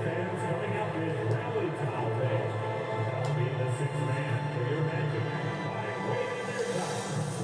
fans coming up with Rally Towel Day. They'll be the sixth man for your magic by waving their towels.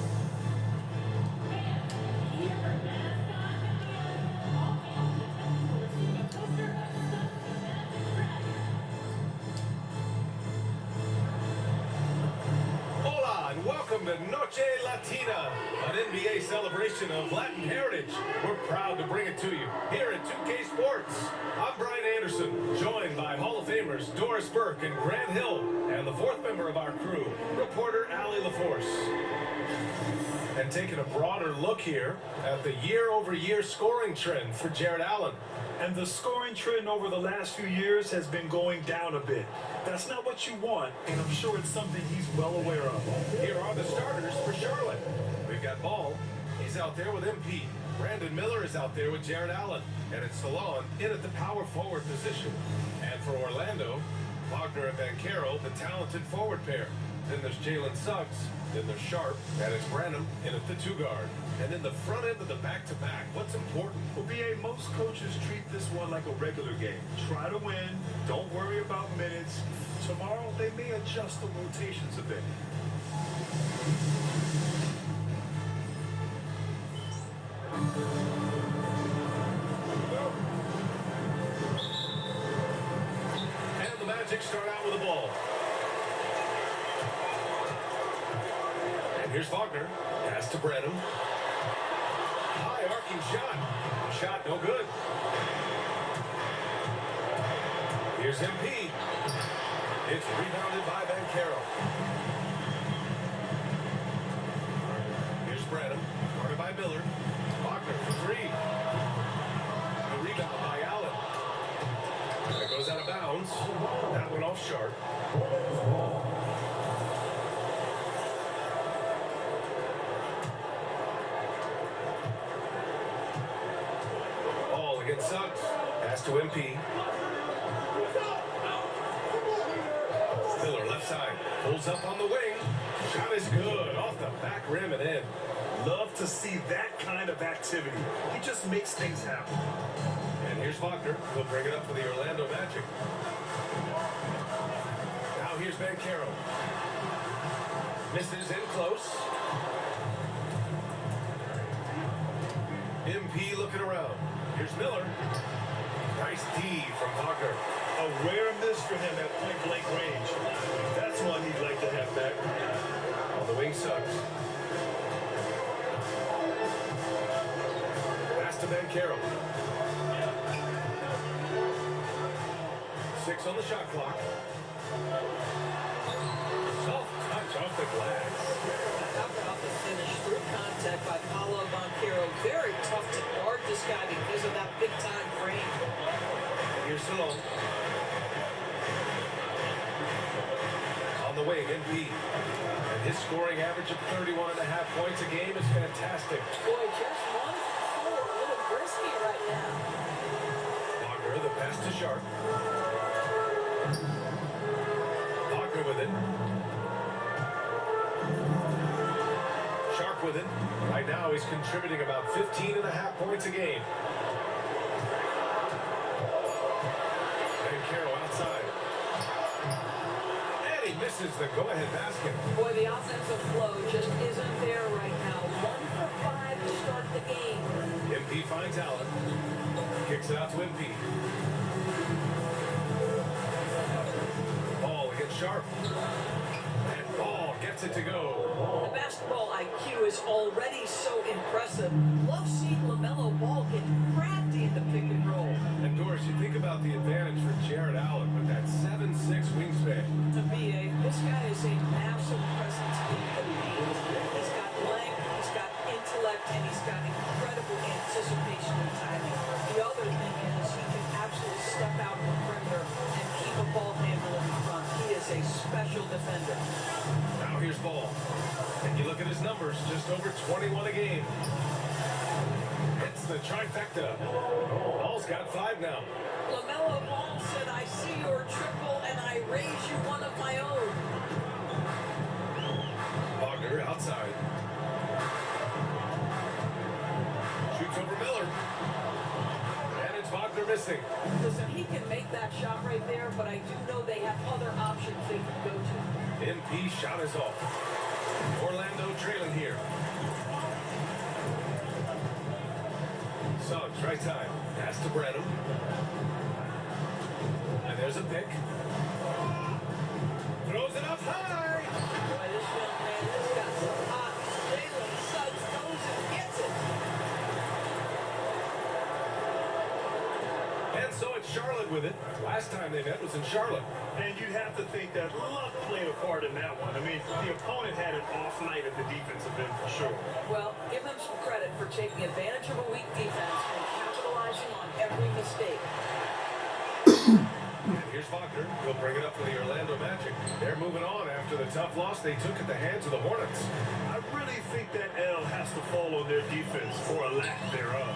Hola and welcome to Noche Latina, an NBA celebration of Latin heritage. We're proud to bring it to you here at 2K Sports. I'm Brian Anderson, joined by Hall of Famers Doris Burke and Grant Hill, and the fourth member of our crew, reporter Allie LaForce. And taking a broader look here at the year-over-year scoring trend for Jarrett Allen. And the scoring trend over the last few years has been going down a bit. That's not what you want, and I'm sure it's something he's well aware of. Here are the starters for Charlotte. We've got Ball. He's out there with MP. Brandon Miller is out there with Jarrett Allen. And it's Salon in at the power forward position. And for Orlando, Wagner and Banchero, the talented forward pair. Then there's Jalen Suggs. Then there's Sharp. And it's Branham in at the two guard. And then the front end of the back-to-back. What's important? Well, BA, most coaches treat this one like a regular game. Try to win. Don't worry about minutes. Tomorrow, they may adjust the rotations a bit. And the Magic start out with the ball. And here's Wagner. Pass to Branham. High arcing shot. Shot no good. Here's MP. It's rebounded by Banchero. Here's Branham. Guarded by Miller. Wagner for three. The rebound by Allen. That goes out of bounds. That went off Sharp. Ball against Suggs. Pass to MP. Miller left side. Pulls up on the wing. Shot is good. Off the back rim and in. Love to see that kind of activity. He just makes things happen. And here's Wagner. He'll bring it up for the Orlando Magic. Now here's Banchero. Misses in close. MP looking around. Here's Miller. Nice D from Wagner. A rare miss for him at point-blank range. That's one he'd like to have back. On the wing, Suggs. Pass to Banchero. 6 on the shot clock. Soft touch off the glass. How about the finish through contact by Paolo Banchero? Very tough to guard this guy because of that big-time frame. Here's Salon. On the wing, MP. And his scoring average of 31.5 points a game is fantastic. Boy, just 1 for 4. A little risky right now. Wagner, the pass to Sharp. Wagner with it. Sharp with it. Right now he's contributing about 15.5 points a game. Banchero outside. And he misses the go-ahead basket. Boy, the offensive flow just isn't there right now. 1 for 5 to start the game. MP finds Allen. Kicks it out to MP. Ball against Sharp. And Ball gets it to go. The basketball IQ is already so impressive. Love seeing LaMelo Ball get crafty in the pick and roll. And Doris, you think about the advantage for Jarrett Allen with that 7'6" wingspan. To BA, this guy is a massive presence in the paint. He's got length, he's got intellect, and he's got incredible anticipation and timing. The other thing is he can absolutely step out on the perimeter and keep a ball handle in front. He is a special defender. Now here's Ball. And you look at his numbers, just over 21 a game. It's the trifecta. Ball's got 5 now. LaMelo Ball said, I see your triple and I raise you one of my own. Wagner outside. Shoots over Miller. And it's Wagner missing. Listen, he can make that shot right there, but I do know they have other options they can go to. MP shot is off. Orlando trailing here. Suggs, right side. Pass to Branham. And there's a pick. Throws it up high. Boy, this young man has got some hot. Jalen Suggs goes and gets it. And so it's Charlotte with it. Last time they met was in Charlotte. And you'd have to think that luck played a part in that one. I mean, the opponent had an off night at the defensive end for sure. Well, give him some credit for taking advantage of a weak defense and capitalizing on every mistake. And here's Wagner. He'll bring it up for the Orlando Magic. They're moving on after the tough loss they took at the hands of the Hornets. I really think that L has to fall on their defense, or a lack thereof.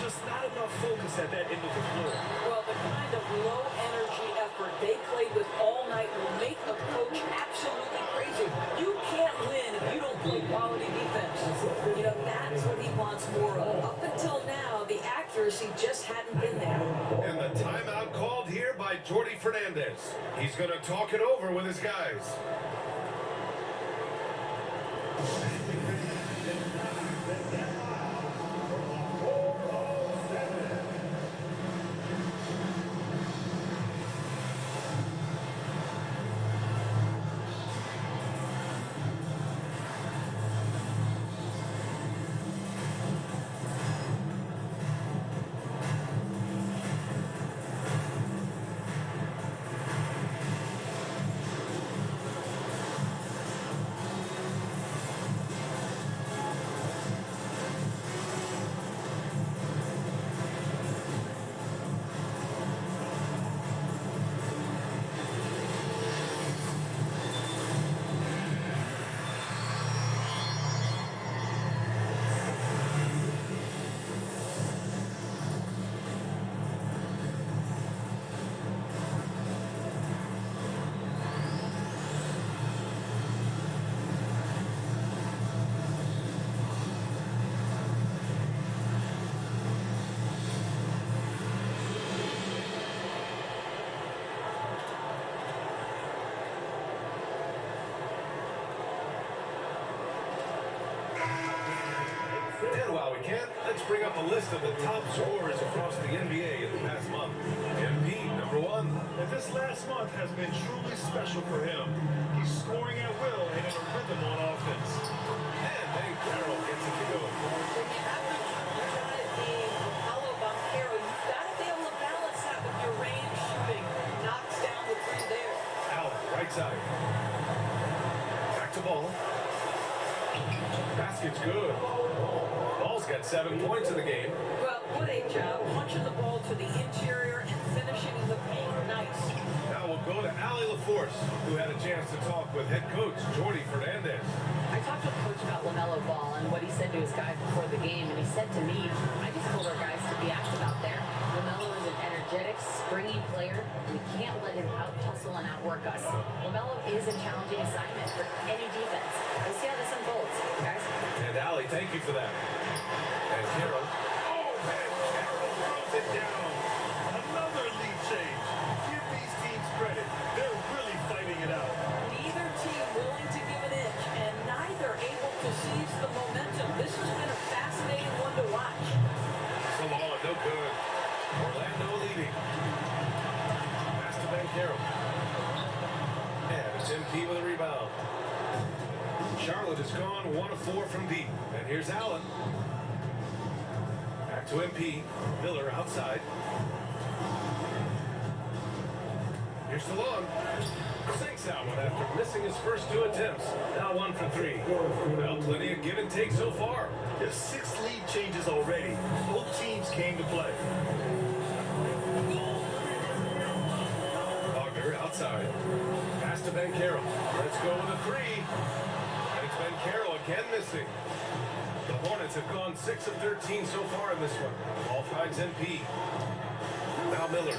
Just not enough focus at that end of the floor. Well, the kind of low-energy effort they played with all night will make a coach absolutely crazy. You can't win if you don't play quality defense. You know, that's what he wants more of. Up until now, the accuracy just hadn't been there. And the timeout called here by Jordi Fernandez. He's going to talk it over with his guys. And while we can, let's bring up a list of the top scorers across the NBA in the past month. MP, number 1. And this last month has been truly special for him. He's scoring at will and in a rhythm on offense. And Ben Carroll gets it to go. When you have the guy being Paolo Banchero, you've got to be able to balance that with your range shooting. Knocks down the three there. Allen, right side. Back to Ball. Basket's good. Ball's got 7 points in the game. Well, what a job. Punching the ball to the interior and finishing in the paint. Nice. Now we'll go to Ali LaForce, who had a chance to talk with head coach Jordi Fernandez. I talked with Coach about LaMelo Ball and what he said to his guys before the game, and he said to me, I just told our guys to be active out there. LaMelo is an energetic, springy player. We can't let him out-hustle and outwork us. LaMelo is a challenging assignment for any defense. We'll see how this unfolds, guys. And Ali, thank you for that. And Carroll. Oh, man, Carroll throws it down. Another lead change. Give these teams credit. They're really fighting it out. Neither team willing to give an inch, and neither able to seize the momentum. This has been a fascinating one to watch. Samoa, no good. Orlando leading. Pass to Ben Carroll. And it's MP with a rebound. Charlotte has gone 1 of 4 from deep. And here's Allen. Back to MP. Miller outside. Here's DeLong. Sinks that one after missing his first 2 attempts. Now 1 for 3. Well, plenty of give and take so far. There's 6 lead changes already. Both teams came to play. Wagner outside. Pass to Ben Carroll. Let's go with a 3. And it's Ben Carroll again missing. The Hornets have gone 6 of 13 so far in this one. Ball finds MP. Now Miller.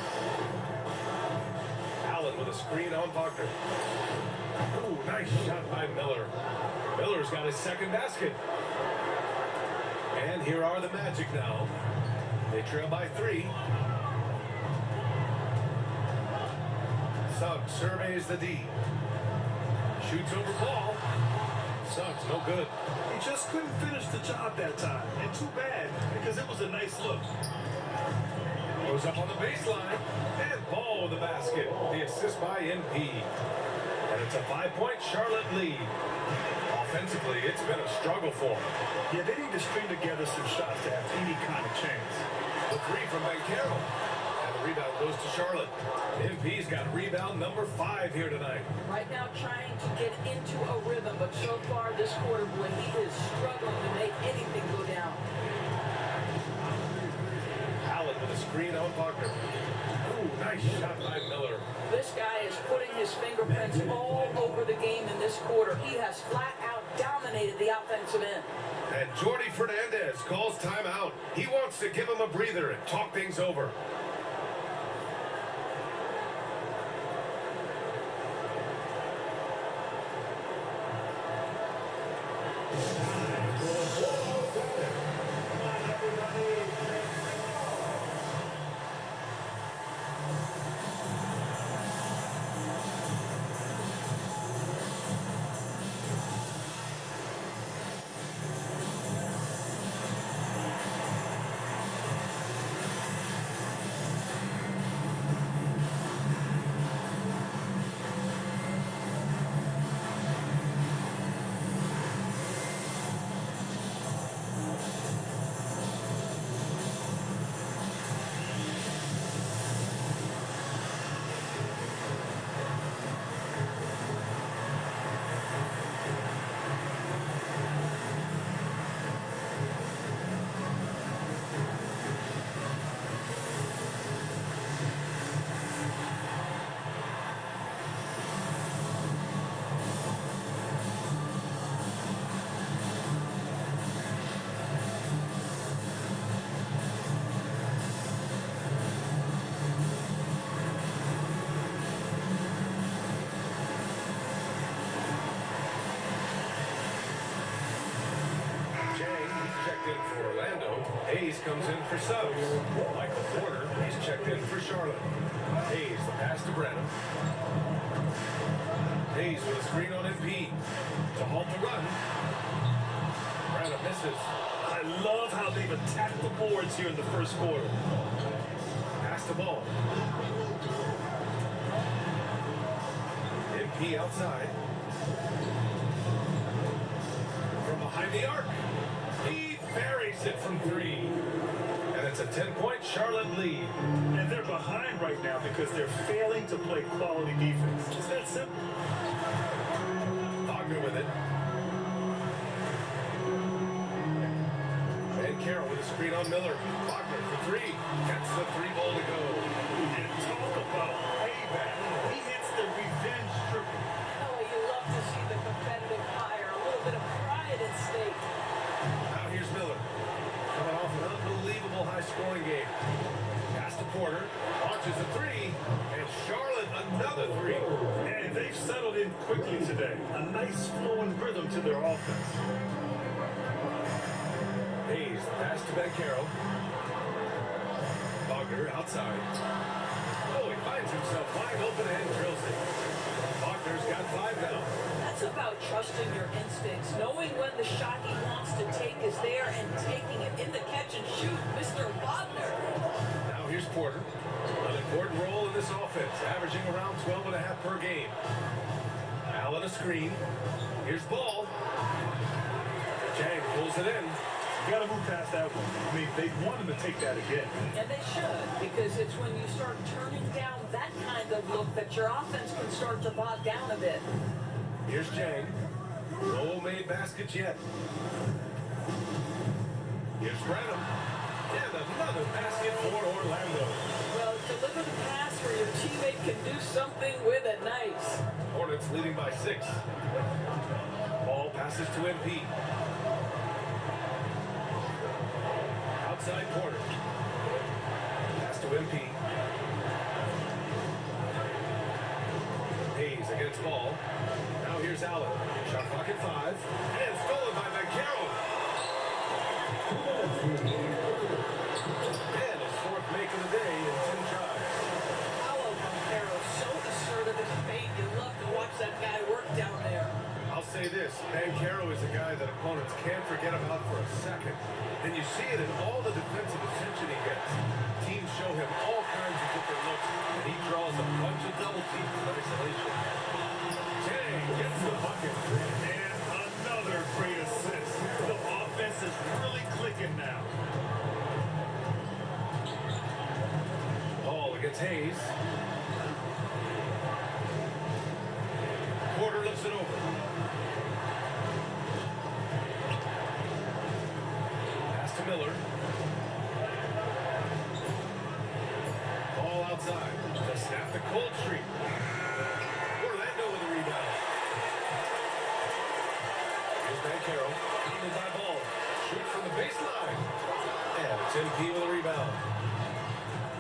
Allen with a screen on Wagner. Ooh, nice shot by Miller. Miller's got his second basket. And here are the Magic now. They trail by 3. Suggs surveys the D. Shoots over ball. Suggs, no good. He just couldn't finish the job that time. And too bad, because it was a nice look. Goes up on the baseline. And ball with the basket. The assist by NP. And it's a 5-point Charlotte lead. Offensively, it's been a struggle for them. Yeah, they need to string together some shots to have any kind of chance. The three from Banchero. And the rebound goes to Charlotte. MP's got rebound number 5 here tonight. Right now trying to get into a rhythm, but so far this quarter, boy, he is struggling to make anything go down. Allen with a screen on Wagner. Ooh, nice shot by Miller. This guy is putting his fingerprints all over the game in this quarter. He has flat out dominated the offensive end. And Jordi Fernandez calls timeout. He wants to give him a breather and talk things over. Hayes comes in for Suggs. Michael Porter, he's checked in for Charlotte. Hayes, the pass to Brennan. Hayes with a screen on MP. To halt the run. Brennan misses. I love how they've attacked the boards here in the first quarter. Pass the ball. MP outside. From behind the arc. He buries it from 3. And it's a 10-point Charlotte lead. And they're behind right now because they're failing to play quality defense. It's that simple. Wagner with it. And Carroll with a screen on Miller. Wagner for 3. Gets the 3-ball to go. And talk about payback. He hits the revenge triple. Oh, you love to see the competitive fire, a little bit of pride at stake. Now here's Miller. Coming off an unbelievable high-scoring game. Pass to Porter. Launches a 3. And Charlotte another 3. And they've settled in quickly today. A nice flowing rhythm to their offense. Hayes, the pass to Banchero. Wagner outside. Oh, he finds himself wide open and drills it. Wagner's got 5 now. That's about trusting your instincts, knowing when the shot he wants to take is there and taking it in the catch and shoot, Mr. Wagner. Now here's Porter. An important role in this offense, averaging around 12.5 per game. Allen a screen. Here's Ball. Chang pulls it in. You got to move past that one. I mean, they want him to take that again. And they should, because it's when you start turning down that kind of look that your offense can start to bog down a bit. Here's Chang. No made baskets yet. Here's Branham. And another basket for Orlando. Well, deliver the pass where your teammate can do something with it nice. Hornets leading by 6. Ball passes to MP. Outside Porter. Pass to MP. Hayes against Ball. Now here's Allen. Shot clock at 5. And stolen by Banchero. And his 4th make of the day in 10 tries. Paolo Banchero so assertive you see it in all the defensive attention he gets. Teams show him all kinds of different looks, and he draws a bunch of double teams in isolation. Jang gets the bucket. And another great assist. The offense is really clicking now. Ball against Hayes. Porter lifts it over. Pass to Miller. Ball outside. To snap the cold streak. Orlando with a rebound. Here's Banchero. Eaten by Ball. Shoot from the baseline. And it's MP with a rebound.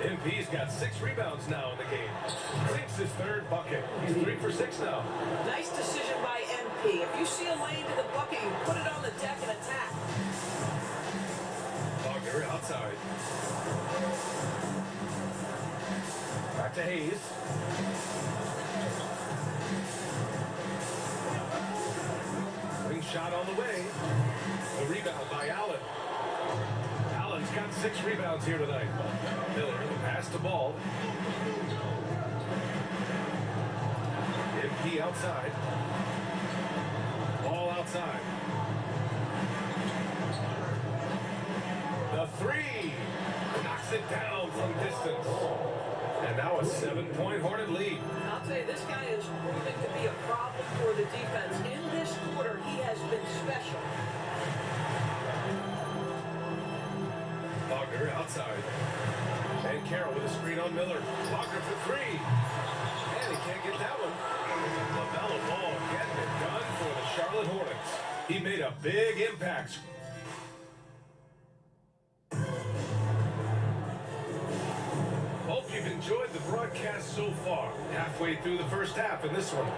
MP's got 6 rebounds now in the game. Sinks his 3rd bucket. He's 3 for 6 now. Nice decision by MP. If you see a lane to the bucket, you put it on the deck and attack. Wagner outside. Back to Hayes. Wing shot on the way. The rebound by Allen. Allen's got 6 rebounds here tonight. Miller, the pass to Ball. MP outside. Ball outside. The 3. Knocks it down from distance. And now a 7-point Hornet lead. I'll tell you, this guy is proving to be a problem for the defense. In this quarter, he has been special. Wagner outside. And Carroll with a screen on Miller. Wagner for 3. And he can't get that one. LaMelo Ball getting it done for the Charlotte Hornets. He made a big impact. Hope you've enjoyed the broadcast so far. Halfway through the first half in this one.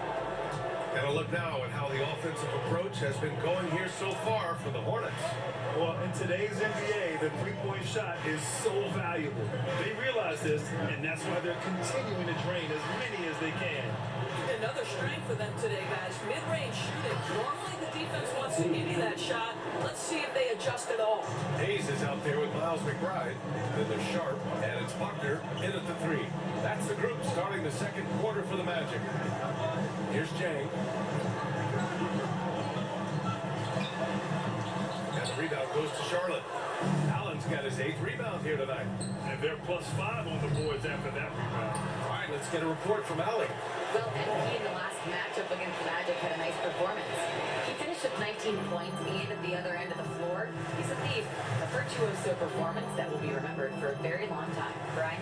And a look now at how the offensive approach has been going here so far for the Hornets. Well, in today's NBA, the three-point shot is so valuable. They realize this, and that's why they're continuing to drain as many as they can. Another strength for them today, guys. Mid-range shooting. Normally the defense wants to give you that shot. Let's see if they adjust at all. Hayes is out there with Miles McBride. Then they're Sharp, and it's Buckner in at the 3. That's the group starting the second quarter for the Magic. Here's Jang. And the rebound goes to Charlotte. Allen's got his 8th rebound here tonight. And they're +5 on the boards after that rebound. All right, let's get a report from Allen. Well, MP in the last matchup against the Magic had a nice performance. He finished with 19 points and at the other end of the floor. He's a thief, a virtuoso performance that will be remembered for a very long time. Brian?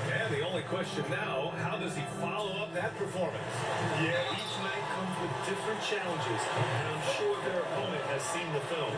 And the only question now, how does he follow up that performance? Yeah, each night comes with different challenges, and I'm sure their opponent has seen the film.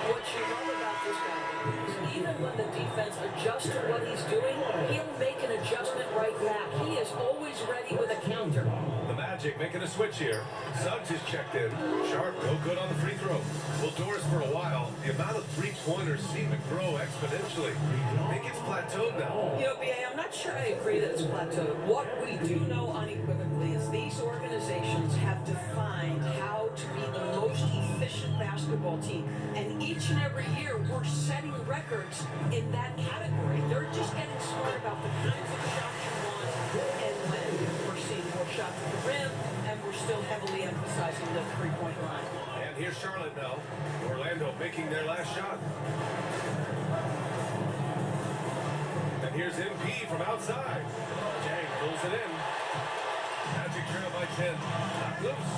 What you love about this guy is even when the defense adjusts to what he's doing, he'll make an adjustment right back. He is always ready with a counter. The Magic making a switch here. Suggs is checked in. Sharp, no good on the free throw. Well, Doris, for a while, the amount of three-pointers seem to grow exponentially. I think it's plateaued now. You know, B.A., I'm not sure I agree that it's plateaued. What we do know unequivocally is these organizations have defined how to be the most efficient basketball team. And each and every year, we're setting records in that category. They're just getting smart about the kinds of shots you want and when. We're seeing more shots at the rim, and we're still heavily emphasizing the three-point line. And here's Charlotte now. Orlando making their last shot. And here's MP from outside. Jang pulls it in. Magic trail by 10. Not loose.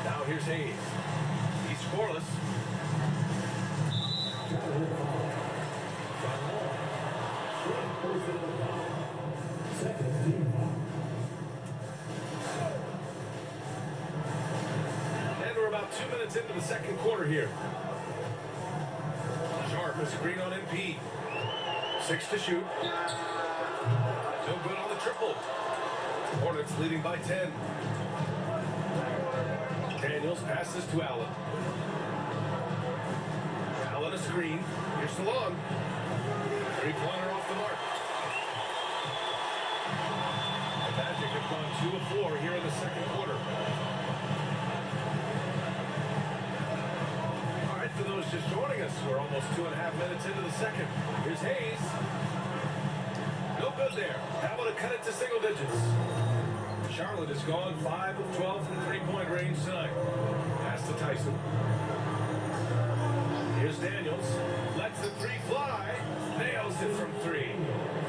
Now here's Hayes. He's scoreless. Second team foul. And we're about 2 minutes into the second quarter here. Sharp is screen on MP. 6 to shoot. No good on the triple. Hornets leading by 10. Daniels passes to Allen. Allen a screen. Here's Salon. Three-pointer off the mark. The Magic have gone 2 of 4 here in the second quarter. this. We're almost 2.5 minutes into the second. Here's Hayes. No good there. Able to cut it to single digits. Charlotte has gone 5 of 12 from three-point range tonight. Pass to Tyson. Here's Daniels. Lets the three fly. Nails it from three.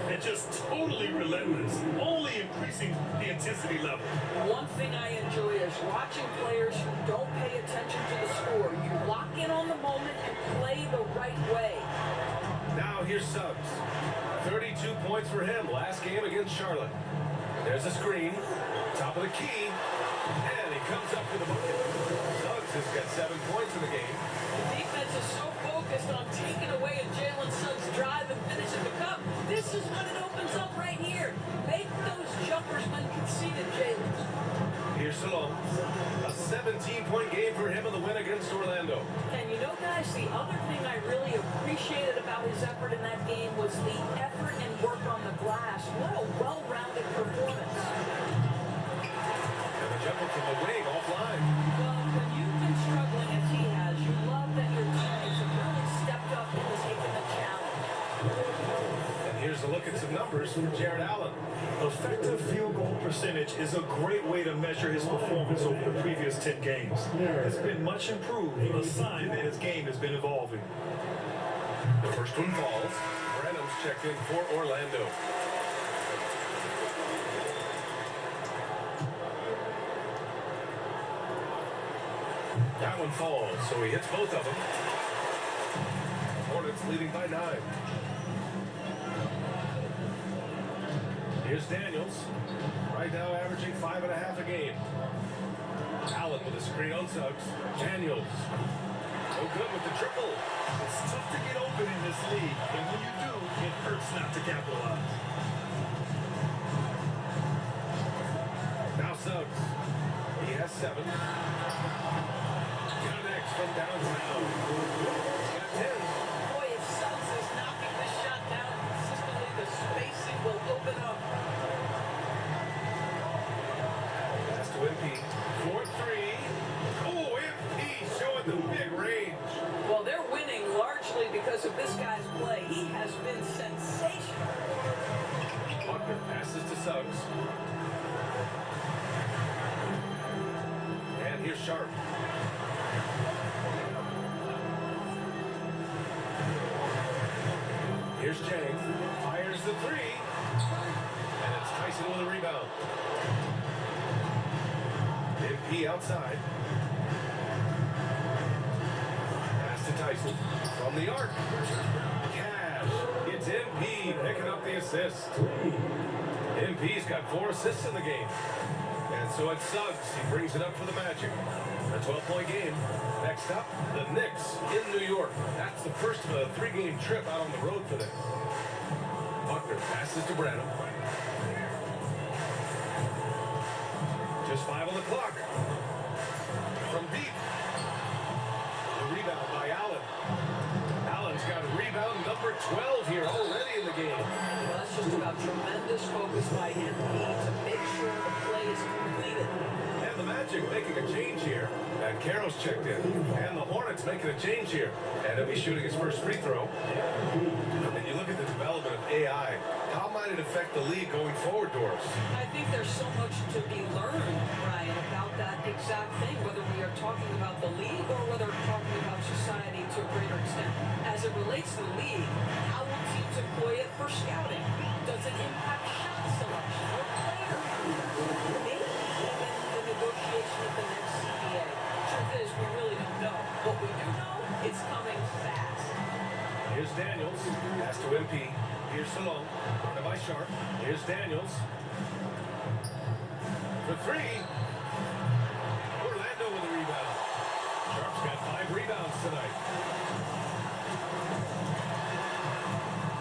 And just totally relentless, only increasing the intensity level. One thing I enjoy is watching players who don't pay attention to the score. You lock in on the moment and play the right way. Now here's Suggs. 32 points for him last game against Charlotte. There's a screen. Top of the key. And he comes up with a bucket. Suggs has got 7 points in the game. The defense is so focused on taking away a Jalen Suggs drive and finishing the cup. This is when it opens up right here. Make those jumpers when conceded, Jalen. Here's Salome. A 17-point game for him in the win against Orlando. And you know, guys, the other thing I really appreciated about his effort in that game was the effort and work on the glass. What a well-rounded performance. And the jumper from the wing offline. Well, when you've been struggling as he has, you love that your teammates have really stepped up and taken the challenge. And here's a look at some numbers from Jared Allen. Effective field goal percentage is a great way to measure his performance over the previous 10 games. It's been much improved, a sign that his game has been evolving. The first one falls. Branham's checked in for Orlando. That one falls, so he hits both of them. Hornets leading by 9. Here's Daniels. Right now averaging 5.5 a game. Allen with a screen on Suggs. Daniels. No good with the triple. It's tough to get open in this league, and when you do, it hurts not to capitalize. Now Suggs. He has 7. Connects from downtown. He's got 10. Boy, if Suggs is knocking this shot down consistently, the spacing will open up. Pass to MP. 4-3. Oh, MP showing the big range. Well, they're winning largely because of this guy's play. He has been sensational. Buckner passes to Suggs. And here's Sharp. Here's Chang. Fires the three. And it's Tyson with a rebound. MP outside. Pass to Tyson. From the arc. Cash. It's MP picking up the assist. MP's got 4 assists in the game. And so it's Suggs. He brings it up for the Magic. A 12-point game. Next up, the Knicks in New York. That's the first of a 3-game trip out on the road for them. Buckner passes to Branham. Just 5 on the clock. From deep. The rebound by Allen. Allen's got rebound number 12 here already in the game. Well, that's just about tremendous focus by him to make sure the play is completed. And the Magic making a change here. And Carroll's checked in. And the Hornets making a change here. And he'll be shooting his first free throw. And you look at the development of AI. How might it affect the league going forward, Doris? I think there's so much to be learned, Brian, about that exact thing, whether we are talking about the league or whether we're talking about society to a greater extent. As it relates to the league, how will teams employ it for scouting? Does it impact shot selection or player? Maybe even the negotiation of the next CBA. Truth is, we really don't know. What we do know, it's coming fast. Here's Daniels. Pass to MP. Here's Salome. Runner by Sharp. Here's Daniels. For 3. Orlando with a rebound. Sharp's got 5 rebounds tonight.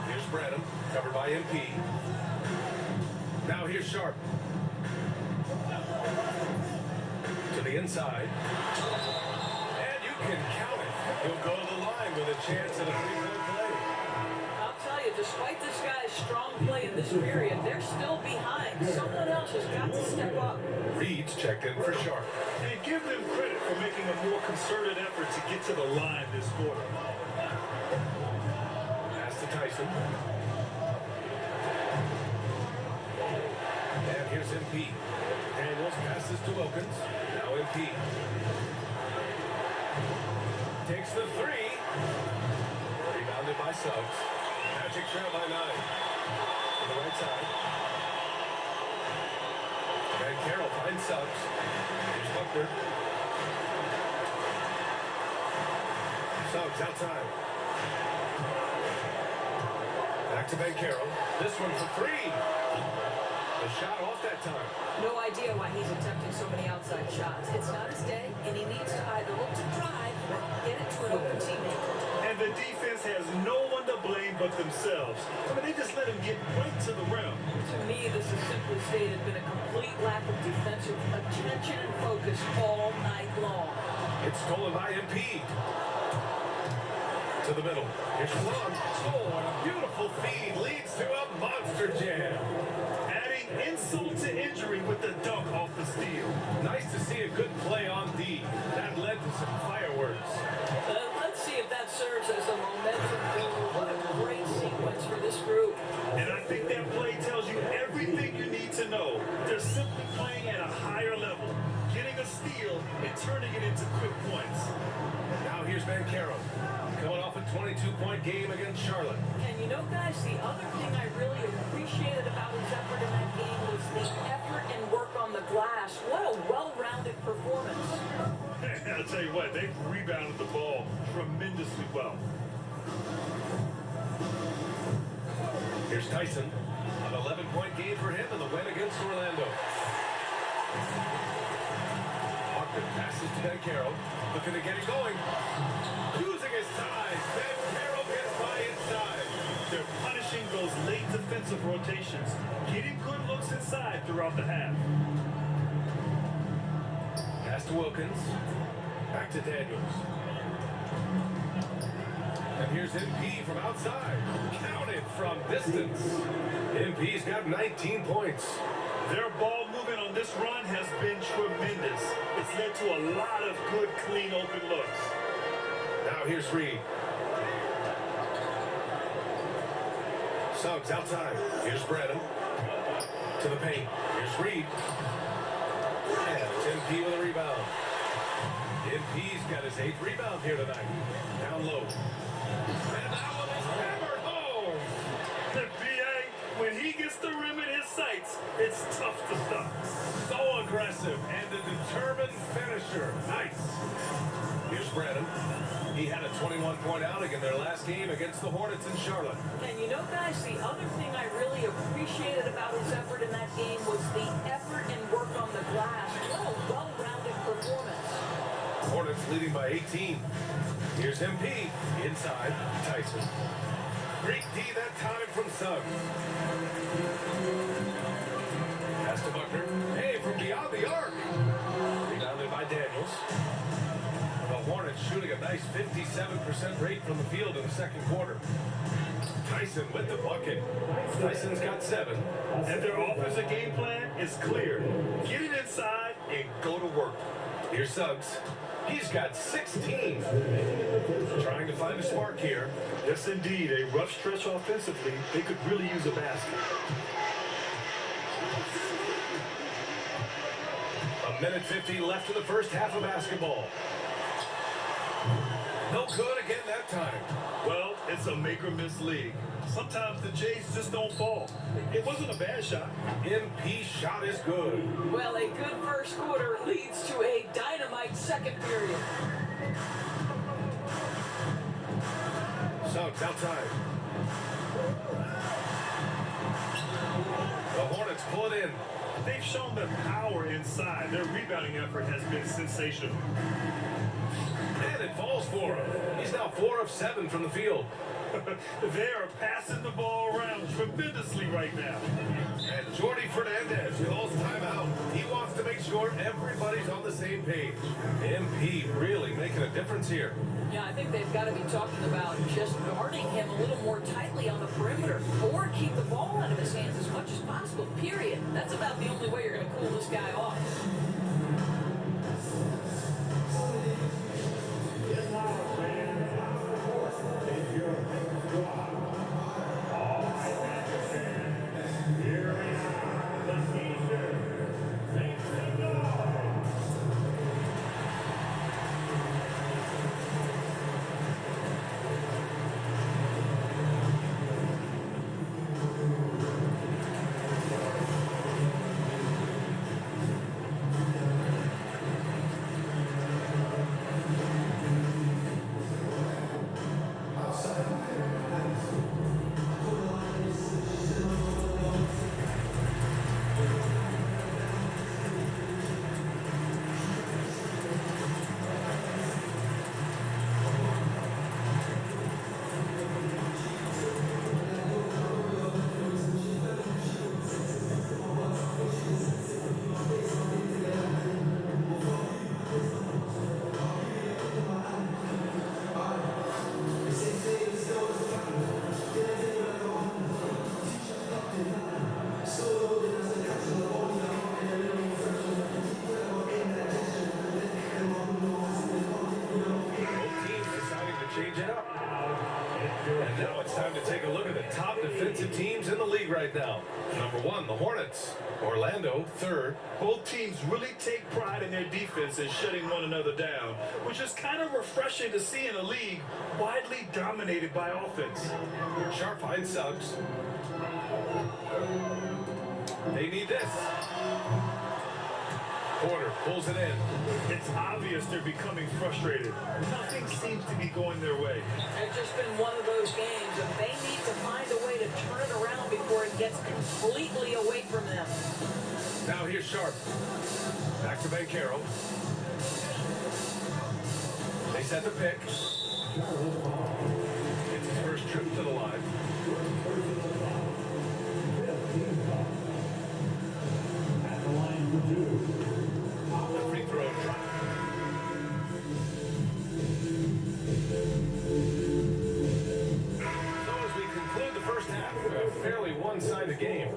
Here's Branham. Covered by MP. Now here's Sharp. To the inside. And you can count it. He'll go to the line with a chance at a free-throw play. I'll tell you, despite this guy's strong play in this period, they're still behind. Someone else has got to step up. Reed's checked in for Sharp. And give them credit for making a more concerted effort to get to the line this quarter. Pass to Tyson. And here's MP. Daniels passes to Wilkins. Now MP. Takes the three. Rebounded by Suggs. Magic trail by 9. To the right side. And Carroll finds Suggs. Here's Buckner. Suggs outside. Back to Carroll. This one for three. The shot off that time. No idea why he's attempting so many outside shots. It's not his day, and he needs to either look to drive or get it to an open teammate. And the defense has no one to blame but themselves. I mean, they just let him get right to the rim. To me, this has simply stated been a complete lack of defensive attention and focus all night long. It's stolen by MP. To the middle. Here's Long. Oh, and a beautiful feed leads to a monster jam. Adding insult to injury with the dunk off the steal. Nice to see a good play on D. That led to some fireworks. Let's see if that serves as a momentum builder. What a great sequence for this group. And I think that play tells you everything you need to know. They're simply playing at a higher level, getting a steal and turning it into quick points. Now here's Carroll. Coming off a 22-point game against Charlotte. And you know, guys, the other thing I really appreciated about his effort in that game was the effort and work on the glass. What a well-rounded performance. I'll tell you what, they rebounded the ball tremendously well. Here's Tyson. An 11-point game for him in the win against Orlando. Buckner passes to Carroll. Looking to get it going. Using his size. Carroll gets by inside. They're punishing those late defensive rotations, getting good looks inside throughout the half. Pass to Wilkins. Back to Daniels. And here's MP from outside. Counted from distance. MP's got 19 points. Their ball movement on this run has been tremendous. It's led to a lot of good, clean, open looks. Now here's Reed. Suggs outside. Here's Brennan. To the paint. Here's Reed. And it's MP with a rebound. MP's got his 8th rebound here tonight. Down low. And that one is hammered home. The BA, when he gets the rim in his sights, it's tough to stop. So aggressive and a determined finisher. Nice. Here's Brennan. He had a 21-point outing in their last game against the Hornets in Charlotte. And you know, guys, the other thing I really appreciated about his effort in that game was the effort and work on the glass. What a well-rounded performance. Hornets leading by 18. Here's MP. Inside. Tyson. Great D that time from Suggs. Pass to Buckner. Hey, from beyond the arc. Rebounded by Daniels. The Hornets shooting a nice 57% rate from the field in the second quarter. Tyson with the bucket. Tyson's got 7. And their offensive game plan is clear. Get it inside and go to work. Here's Suggs. He's got 16. Trying to find a spark here. Yes, indeed. A rough stretch offensively. They could really use a basket. A minute 50 left in the first half of basketball. No good again that time. Well, it's a make-or-miss league. Sometimes the Jays just don't fall. It wasn't a bad shot. MP shot is good. Well, a good first quarter leads to a dynamite second period. Suggs outside. The Hornets pull it in. They've shown their power inside. Their rebounding effort has been sensational. And it falls for him. He's now 4 of 7 from the field. They are passing the ball around tremendously right now. And Jordi Fernandez calls timeout. He wants to make sure everybody's on the same page. MP really making a difference here. Yeah, I think they've got to be talking about just guarding him a little more tightly on the perimeter or keep the ball out of his hands as much as possible, period. That's about the only way you're going to cool this guy off. change it up. And now it's time to take a look at the top defensive teams in the league right now. Number 1, the Hornets. Orlando, 3rd. Both teams really take pride in their defense and shutting one another down, which is kind of refreshing to see in a league widely dominated by offense. Sharp finds Suggs. They need this. Porter pulls it in. It's obvious they're becoming frustrated. Nothing seems to be going their way. It's just been one of those games, and they need to find a way to turn it around before it gets completely away from them. Now here's Sharp. Back to Banchero. They set the pick. It's his first trip to the line. At the line for 2. The free throw try. So as we conclude the first half, a fairly one-sided game.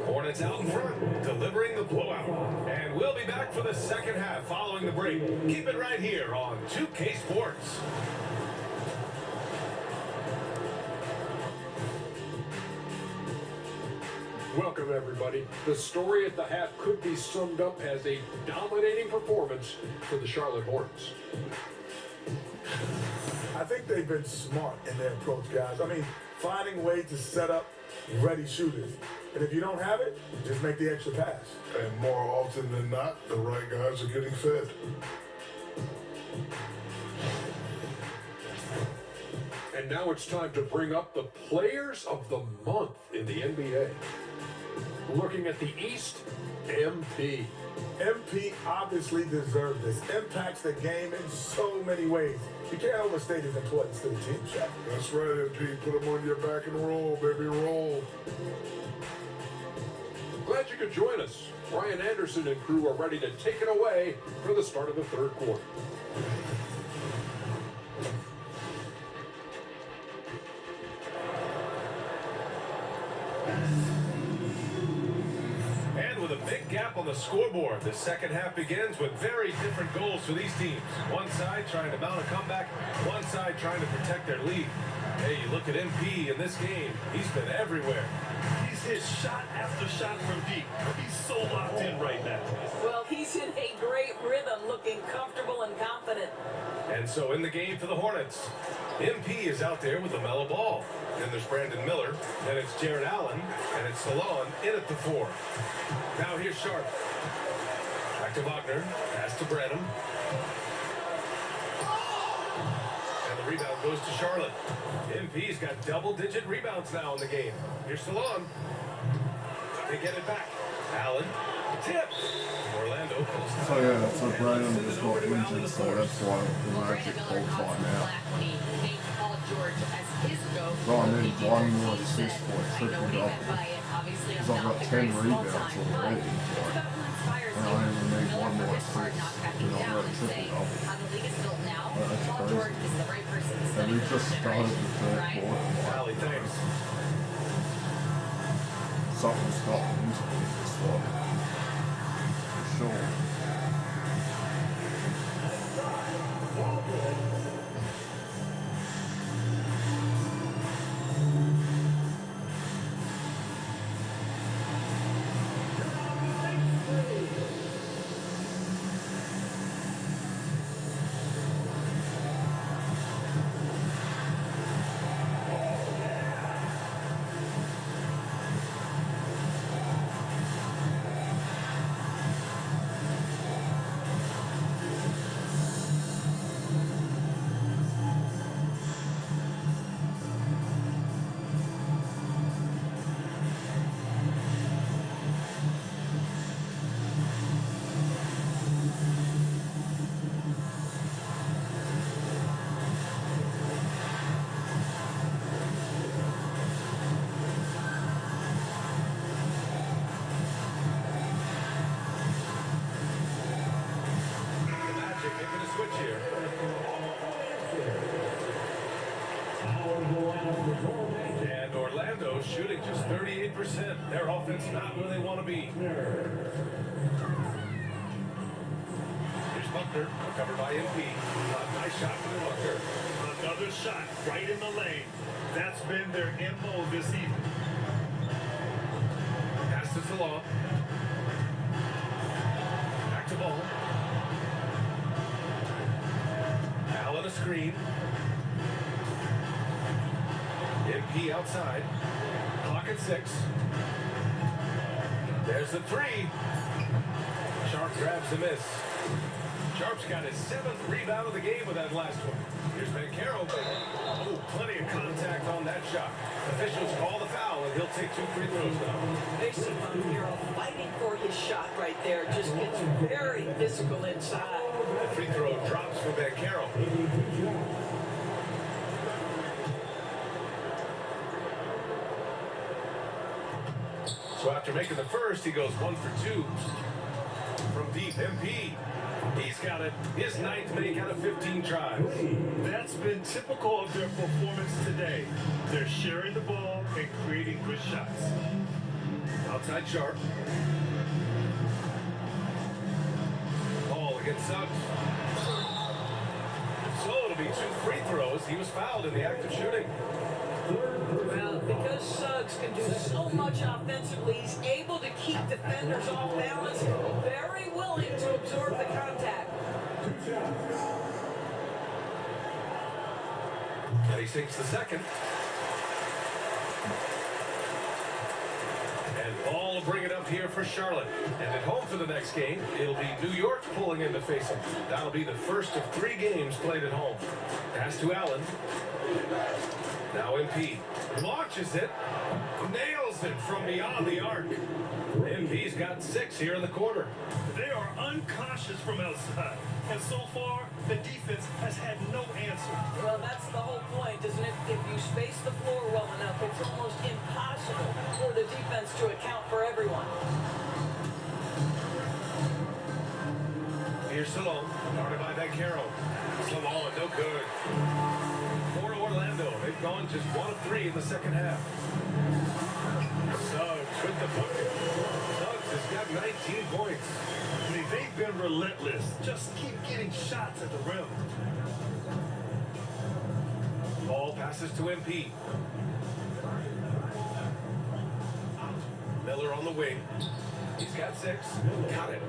Hornets out in front, delivering the blowout. And we'll be back for the second half following the break. Keep it right here on 2K Sports. Welcome, everybody. The story at the half could be summed up as a dominating performance for the Charlotte Hornets. I think they've been smart in their approach, guys. I mean, finding ways to set up ready shooters. And if you don't have it, just make the extra pass. And more often than not, the right guys are getting fed. And now it's time to bring up the players of the month in the NBA. Looking at the East, MP. MP obviously deserves this. Impacts the game in so many ways. You can't overstate his importance to the team, Shaq. That's right, MP. Put them on your back and roll, baby, roll. Glad you could join us. Brian Anderson and crew are ready to take it away for the start of the third quarter. And with a big gap on the scoreboard, the second half begins with very different goals for these teams. One side trying to mount a comeback, one side trying to protect their lead. Hey, you look at MP in this game, he's been everywhere. He's hit shot after shot from deep. He's so locked in right now. Well, he's in a great rhythm, looking comfortable and confident. And so in the game for the Hornets, MP is out there with the mellow ball. Then there's Brandon Miller, then it's Jared Allen, and it's Salon in at the 4. Now here's Sharp. Back to Wagner, pass to Branham. And the rebound goes to Charlotte. MP's got double-digit rebounds now in the game. Here's Salon. They get it back. Allen, tip. Orlando pulls So yeah, so Branham just got injured, so that's why the Well, Magic Brandon Miller qualify comes now. back when he named Paul George as his GOAT. So I need He did one this, more he assist said, for a I know triple what he meant double. by it. Obviously, I'm Because I've not got the 10 greatest of all rebounds time, but already. it's about who inspires And you. I only need Miller, one for more his part, assist, not backing then I'll down get a and triple saying double. how the league is built now. That's Paul crazy. George is the right person to And study we for just this started generation, the third right? quarter. Valley, thanks. Something's got into me this one. For sure. The Magic making a switch here. And Orlando shooting just 38%. Their offense not where they want to be. Here's Buckner, covered by MP. Nice shot by Buckner. Another shot right in the lane. That's been their MO this evening. Pass to Salon. Back to Ball. Allen a screen. MP outside. Clock at 6. There's the 3. Sharp grabs the miss. Sharp's got his 7th rebound of the game with that last one. Here's Banchero. Oh, plenty of contact on that shot. Officials call the foul, and he'll take 2 free throws now. They see Banchero fighting for his shot right there. Just gets very physical inside. That free throw drops for Banchero. So after making the first, he goes 1 for 2 from deep. MP. He's got it. His 9th make out of 15 tries. That's been typical of their performance today. They're sharing the ball and creating good shots. Outside Sharp. Ball against Suggs. So it'll be 2 free throws. He was fouled in the act of shooting. Well, because Suggs can do so much offensively, he's able to keep defenders off balance, very willing to absorb the contact. And he sinks the second. And Ball will bring it up here for Charlotte. And at home for the next game, it'll be New York pulling in to face him. That'll be the first of 3 games played at home. Pass to Allen. Now MP launches it, nails it from beyond the arc. MP's got 6 here in the quarter. They are uncautious from outside, and so far, the defense has had no answer. Well, that's the whole point, isn't it? If you space the floor well enough, it's almost impossible for the defense to account for everyone. Here's Salon, guarded by Banchero. Salon, no good. For Orlando, they've gone just 1 of 3 in the second half. Suggs with the bucket. Suggs has got 19 points. I mean, they've been relentless. Just keep getting shots at the rim. Ball passes to MP. Miller on the wing. He's got 6. Got it.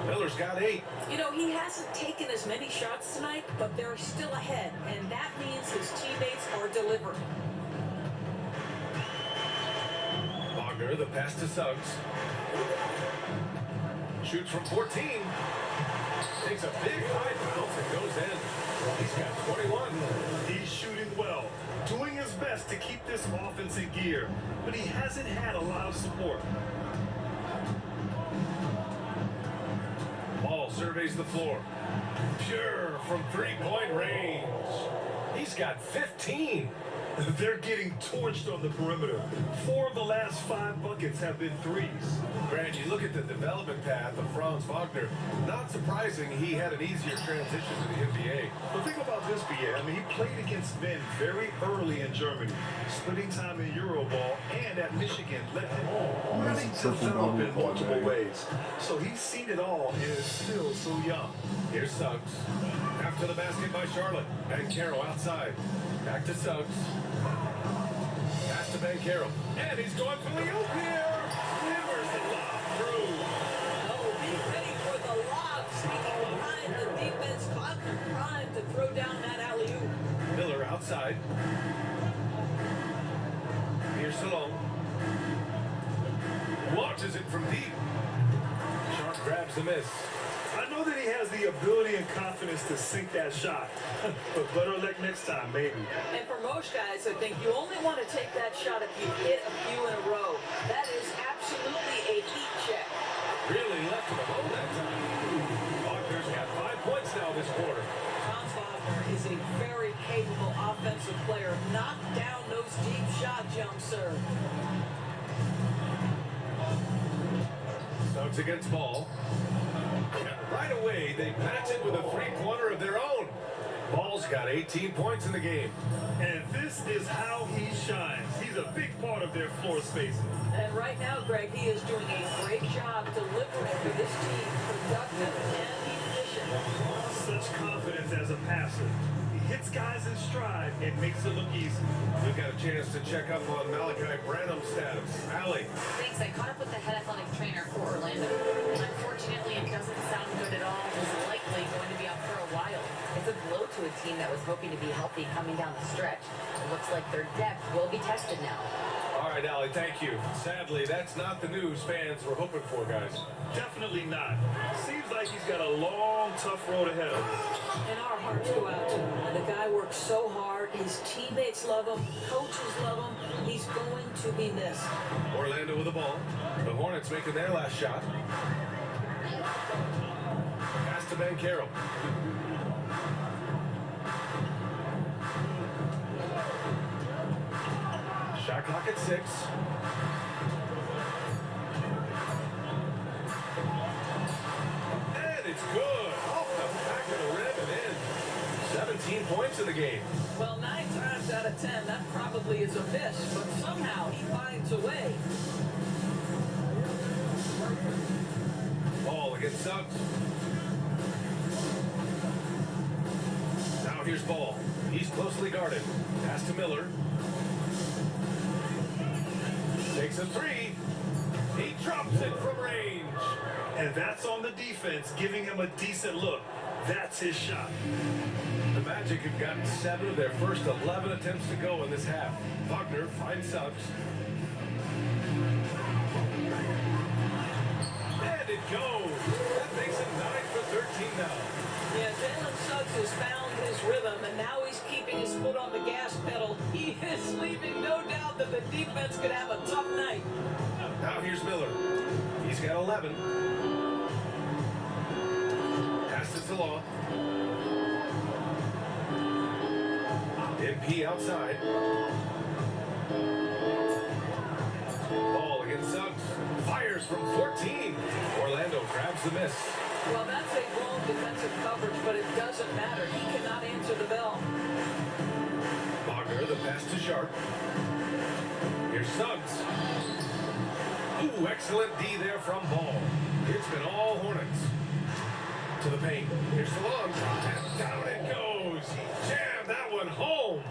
Miller's got 8. You know, he hasn't taken as many shots tonight, but they're still ahead, and that means his teammates are delivering. Wagner, the pass to Suggs. Shoots from 14. Takes a big high bounce and goes in. He's got 21. He's shooting well, doing his best to keep this offense in gear, but he hasn't had a lot of support. Ball surveys the floor. Pure from 3-point range. He's got 15. They're getting torched on the perimeter. 4 of the last 5 buckets have been threes. Grant, you look at the development path of Franz Wagner. Not surprising he had an easier transition to the NBA. But think about this, BA. I mean, he played against men very early in Germany, splitting time in Euroball, and at Michigan let him really develop in multiple ways. So he's seen it all and is still so young. Here's Suggs. After the basket by Charlotte. Banchero outside. Back to Suggs. Pass to Banchero. And he's going for the oop here. Hammers the lob through. Oh, be ready for the lob, sneaking behind the defense clock, trying to throw down that alley-oop. Miller outside. Here's Salon. Launches it from deep. Sharp grabs the miss. I know that he has the ability and confidence to sink that shot, but better luck next time, maybe. And for most guys, I think you only want to take that shot if you hit a few in a row. That is absolutely a heat check. Really left him alone that time. Wagner's got 5 points now this quarter. Franz Wagner is a very capable offensive player. Knock down those deep shots, young sir. Suggs against Ball. Right away, they match it with a 3-pointer of their own. Ball's got 18 points in the game. And this is how he shines. He's a big part of their floor spacing. And right now, Greg, he is doing a great job delivering for this team, productive and efficient. Such confidence as a passer. He hits guys in stride and makes it look easy. We've got a chance to check up on Malachi Branham's status. Allie. Thanks. I caught up with the head athletic trainer for Orlando. And unfortunately, it doesn't sound good at all. He's likely going to be out for a while. It's a blow to a team that was hoping to be healthy coming down the stretch. It looks like their depth will be tested now. All right, Allie, thank you. Sadly, that's not the news fans were hoping for, guys. Definitely not. Seems like he's got a long, tough road ahead of him. And our hearts go out to him. The guy works so hard. His teammates love him. Coaches love him. He's going to be missed. Orlando with the ball. The Hornets making their last shot. Pass to Ben Carroll. Shot clock at 6. And it's good. Off the back of the rim and in. 17 points in the game. Well, 9 times out of 10, that probably is a miss, but somehow he finds a way. Ball against Suggs. Now here's Ball. He's closely guarded. Pass to Miller. Takes a 3. He drops it from range. And that's on the defense, giving him a decent look. That's his shot. The Magic have gotten 7 of their first 11 attempts to go in this half. Wagner finds Suggs. And it goes. That makes it 9 for 13 now. Yeah, Jalen Suggs has found his rhythm, and now he's keeping his foot on the gas pedal. He is leaving no doubt that the defense could have a tough night. Now here's Miller. He's got 11. Pass it to Law. MP outside. Ball against Suggs. Fires from 14. Orlando grabs the miss. Well, that's a blown defensive coverage, but it doesn't matter. He cannot answer the bell. Wagner, the pass to Sharp. Here's Suggs. Ooh, excellent D there from Ball. It's been all Hornets. To the paint. Here's Salon. And down it goes. He jammed that one home.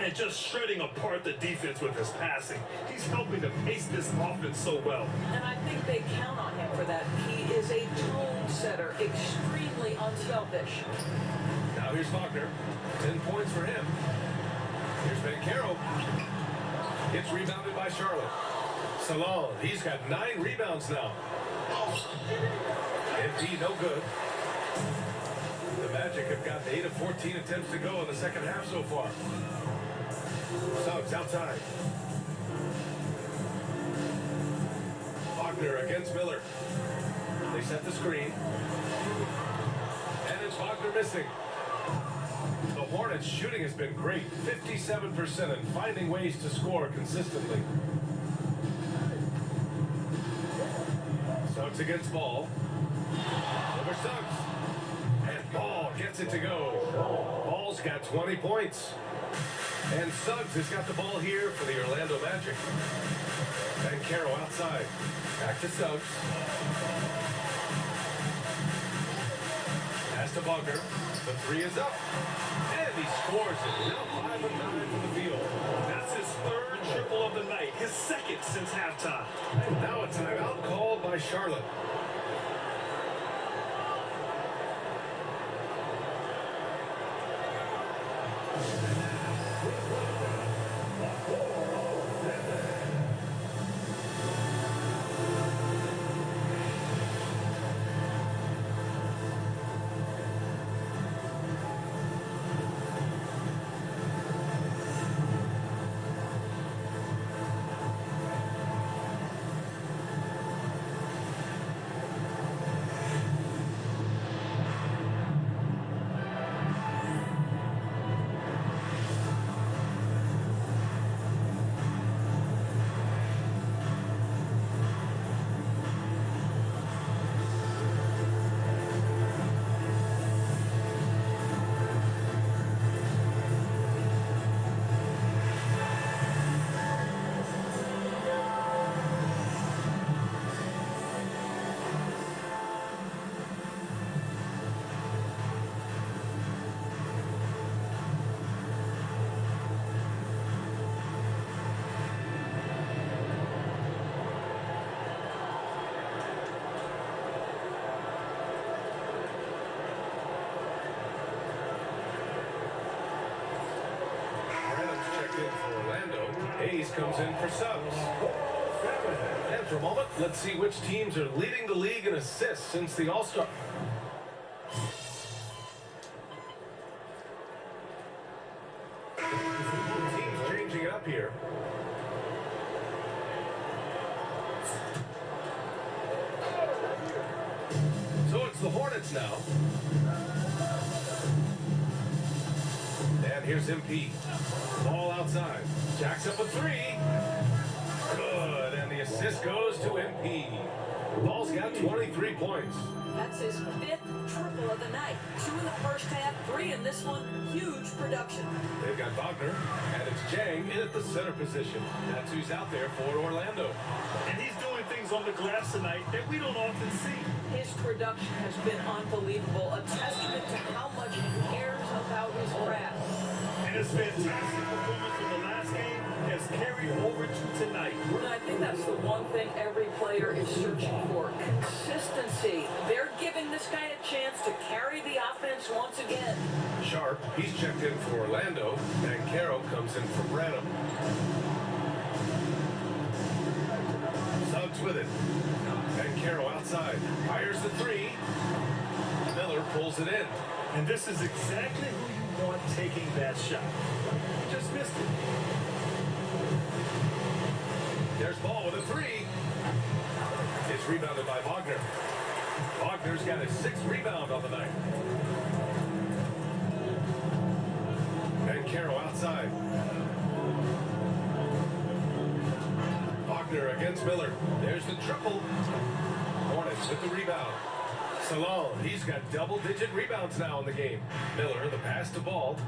And just shredding apart the defense with his passing. He's helping to pace this offense so well. And I think they count on him for that. He is a tone setter, extremely unselfish. Now here's Wagner. 10 points for him. Here's Ben Carroll. It's rebounded by Charlotte. Salon, he's got 9 rebounds now. MP, no good. The Magic have got 8 of 14 attempts to go in the second half so far. Suggs outside. Wagner against Miller. They set the screen. And it's Wagner missing. The Hornets' shooting has been great. 57% and finding ways to score consistently. Suggs against Ball. Over Suggs. And Ball gets it to go. Ball's got 20 points. And Suggs has got the ball here for the Orlando Magic. And Carroll outside. Back to Suggs. Pass to Wagner. The 3 is up. And he scores it. Now 5 of 9 from the field. That's his 3rd triple of the night, his 2nd since halftime. And now a timeout called by Charlotte. Hayes comes in for subs. And for a moment, let's see which teams are leading the league in assists since the All-Star. Teams changing it up here. So it's the Hornets now. And here's MP. Ball outside. Jacks up a three. Good. And the assist goes to MP. Ball's got 23 points. That's his 5th triple of the night. 2 in the first half, 3 in this one. Huge production. They've got Wagner, and it's Jang in at the center position. That's who's out there for Orlando. And he's doing things on the glass tonight that we don't often see. His production has been unbelievable. A testament to how much he cares about his craft. And his fantastic performance from the last game has carried over to tonight. And I think that's the one thing every player is searching for. Consistency. They're giving this guy a chance to carry the offense once again. Sharp, he's checked in for Orlando, and Caro comes in for Branham. Suggs with it. And Caro outside. Fires the three. Miller pulls it in. And this is exactly who you want taking that shot. He just missed it. There's Ball with a three. It's rebounded by Wagner. Wagner's got his 6th rebound on the night. And Caro outside. Wagner against Miller. There's the triple. Hornets with the rebound. Salone, he's got double-digit rebounds now in the game. Miller, the pass to Ball.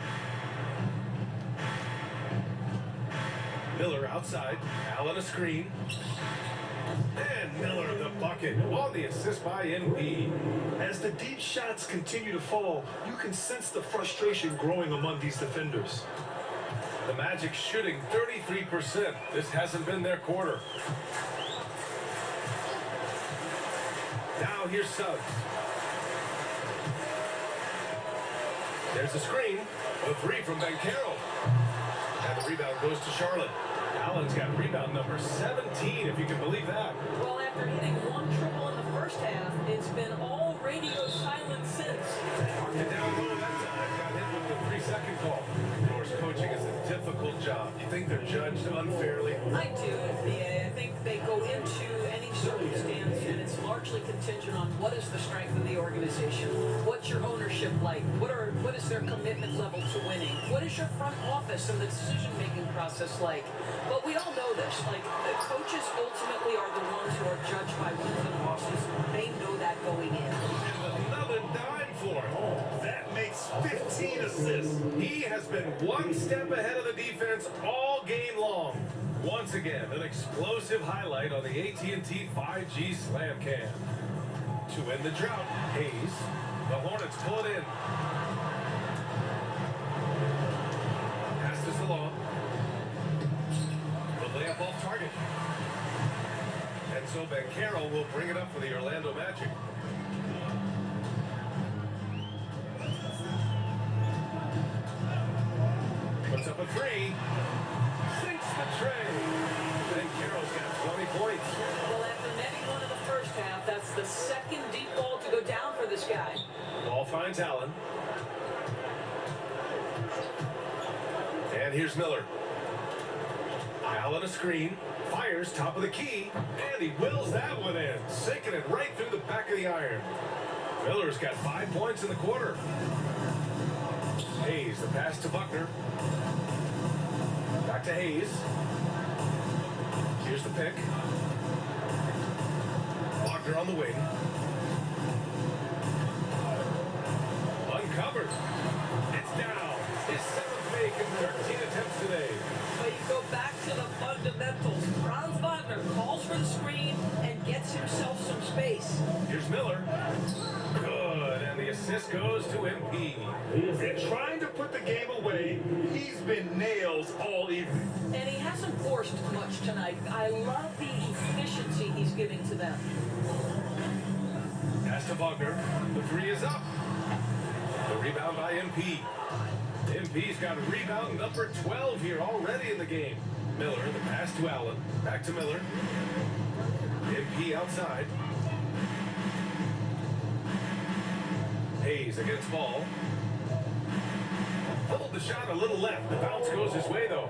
Miller outside. Allen a screen. And Miller the bucket on the assist by NP. As the deep shots continue to fall, you can sense the frustration growing among these defenders. The Magic shooting 33%. This hasn't been their quarter. Now here's Suggs. There's a screen. A three from Banchero. And the rebound goes to Charlotte. Allen's got rebound number 17, if you can believe that. Well, after hitting 1 triple in the first half, it's been all radio silent since. Marked it down low that time. Got hit with the 3-second call. Of course, coaching is a difficult job. You think they're judged unfairly? I do, BA. I think they go into any circumstance, and it's largely contingent on what is the strength of the organization. What's your ownership like? What is their commitment level to winning? What is your front office and the decision-making process like? But we all know this. Like, the coaches ultimately are the ones who are judged by wins and losses. They know that going in. And another dime for him. That makes 15 assists. He has been one step ahead of the defense all game long. Once again, an explosive highlight on the AT&T 5G Slam Cam. To win the drought, Hayes. The Hornets pull it in. Pass to Salon. The layup off target. And so Banchero will bring it up for the Orlando Magic. Puts up a three. Sinks the tray. Banchero's got 20 points. Well, after netting 1 in the first half, that's the 2nd deep ball to go down for this guy. Ball finds Allen. And here's Miller. Allen a screen. Fires top of the key. And he wills that one in. Sinking it right through the back of the iron. Miller's got 5 points in the quarter. Hayes, the pass to Buckner. Back to Hayes. Here's the pick. Wagner on the wing. Uncovered. It's down. His 7th make in 13 attempts today. But you go back to the fundamentals. Franz Wagner calls for the screen and gets himself some space. Here's Miller. Good. And the assist goes to MP. And trying to put the game away, he's been nails all evening. And he hasn't forced much tonight. I love the efficiency he's giving to them. Pass to Wagner. The three is up. The rebound by MP. MP's got rebound number 12 here already in the game. Miller, the pass to Allen. Back to Miller. MP outside. Hayes against Ball. Pulled the shot a little left. The bounce goes his way, though.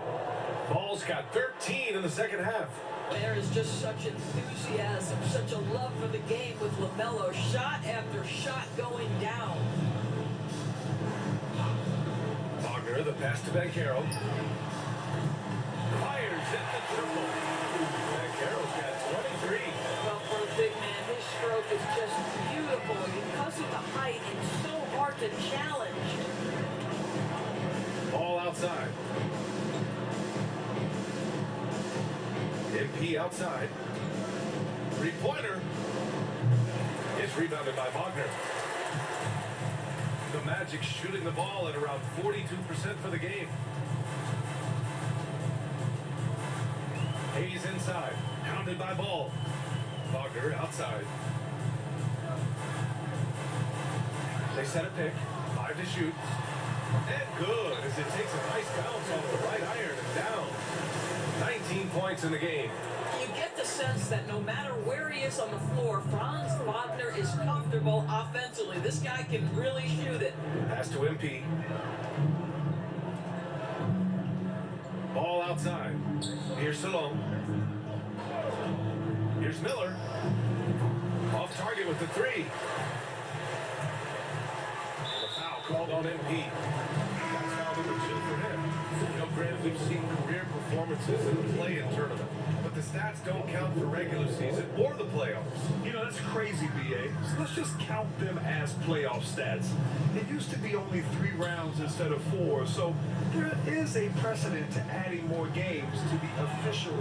Ball's got 13 in the second half. There is just such enthusiasm, such a love for the game with LaMelo. Shot after shot going down. Wagner, the pass to Banchero. Fires at the triple. Banchero's got 23. Well, for a big man, his stroke is just beautiful. Because of the height, it's so hard to challenge. Ball outside. MP outside. Three-pointer. It's rebounded by Wagner. The Magic shooting the ball at around 42% for the game. Hayes inside. Hounded by Ball. Wagner outside. They set a pick. 5 to shoot. And good as it takes a nice bounce off the right iron and down. 19 points in the game. You get the sense that no matter where he is on the floor, Franz Wagner is comfortable offensively. This guy can really shoot it. Pass to MP. Ball outside. Here's Salome. Here's Miller. Off target with the three. And a foul called on MP. That's foul number 2 for him. You know, granted, we've seen career performances in the play-in tournament, but the stats don't count for regular season or the playoffs. You know, that's crazy, BA. So let's just count them as playoff stats. It used to be only 3 rounds instead of 4, so there is a precedent to adding more games to the official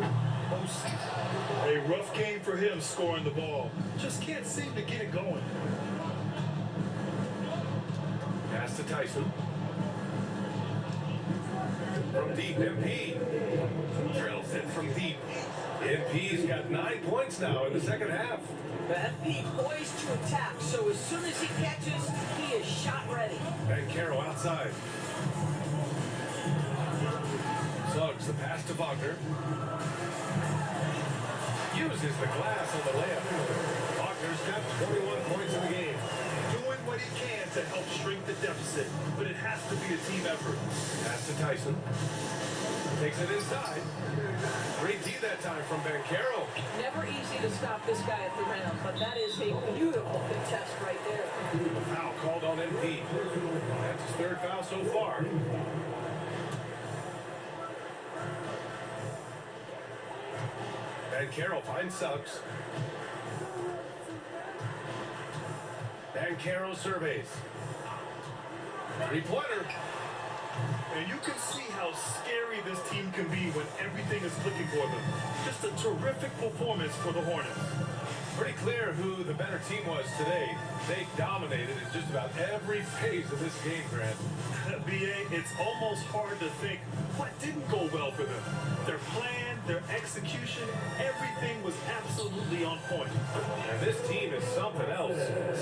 postseason. A rough game for him scoring the ball. Just can't seem to get it going. Pass to Tyson. From deep, MP. Drills it from deep. MP's got 9 points now in the second half. MP poised to attack, so as soon as he catches, he is shot ready. Banchero outside. Slugs the pass to Wagner. Uses the glass on the layup. Wagner's got 21 points in the game. Doing what he can to help shrink the deficit, but it has to be a team effort. Pass to Tyson. Takes it inside. Great D that time from Banchero. Never easy to stop this guy at the rim, but that is a beautiful contest right there. A foul called on MP. That's his 3rd foul so far. Banchero finds Suggs. Banchero surveys. 3-pointer. And you can see how scary this team can be when everything is clicking for them. Just a terrific performance for the Hornets. Pretty clear who the better team was today. They dominated in just about every phase of this game, Grant. BA, it's almost hard to think what didn't go well for them. Their plan, their execution, everything was absolutely on point. And this team is something else.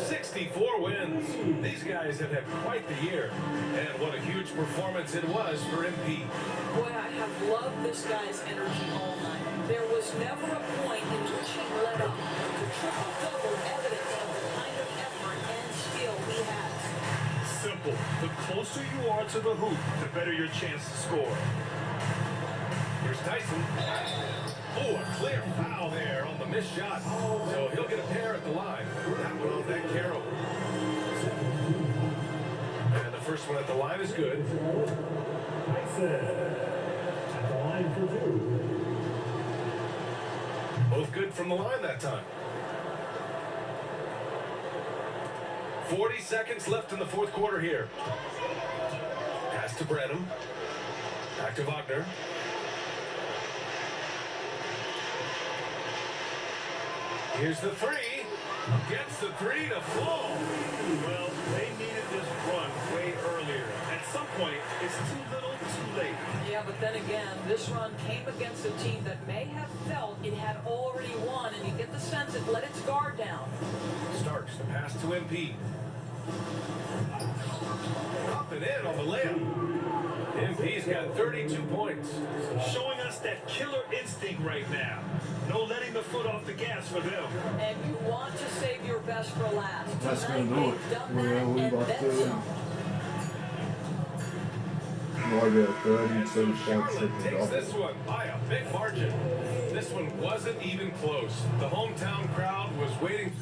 64 wins. These guys have had quite the year. And what a huge performance it was for MP. Boy, I have loved this guy's energy all night. There was never a point in which he let up. The triple-double evidence of the kind of effort and skill he has. Simple. The closer you are to the hoop, the better your chance to score. Here's Tyson. Oh, a clear foul there on the missed shot. So he'll get a pair at the line. That one on Banchero. And the first one at the line is good. Tyson at the line for 2. Both good from the line that time. 40 seconds left in the 4th quarter here. Pass to Branham. Back to Wagner. Here's the 3. Gets the 3 to fall. Well, they needed this run way earlier. At some point, it's too little, too late. Yeah, but then again, this run came against a team that may have felt it had already won, and you get the sense it let its guard down. Starks the pass to MP. Up and in on the layup. MP's got 32 points. Showing us that killer instinct right now. No letting the foot off the gas for them. And you want to save your best for last. That's gonna Tonight, do it. they've done Well, that we and about then to. some. Well, yeah, And so 37 points Charlotte takes off. this one by a big margin. This one wasn't even close. The hometown crowd was waiting.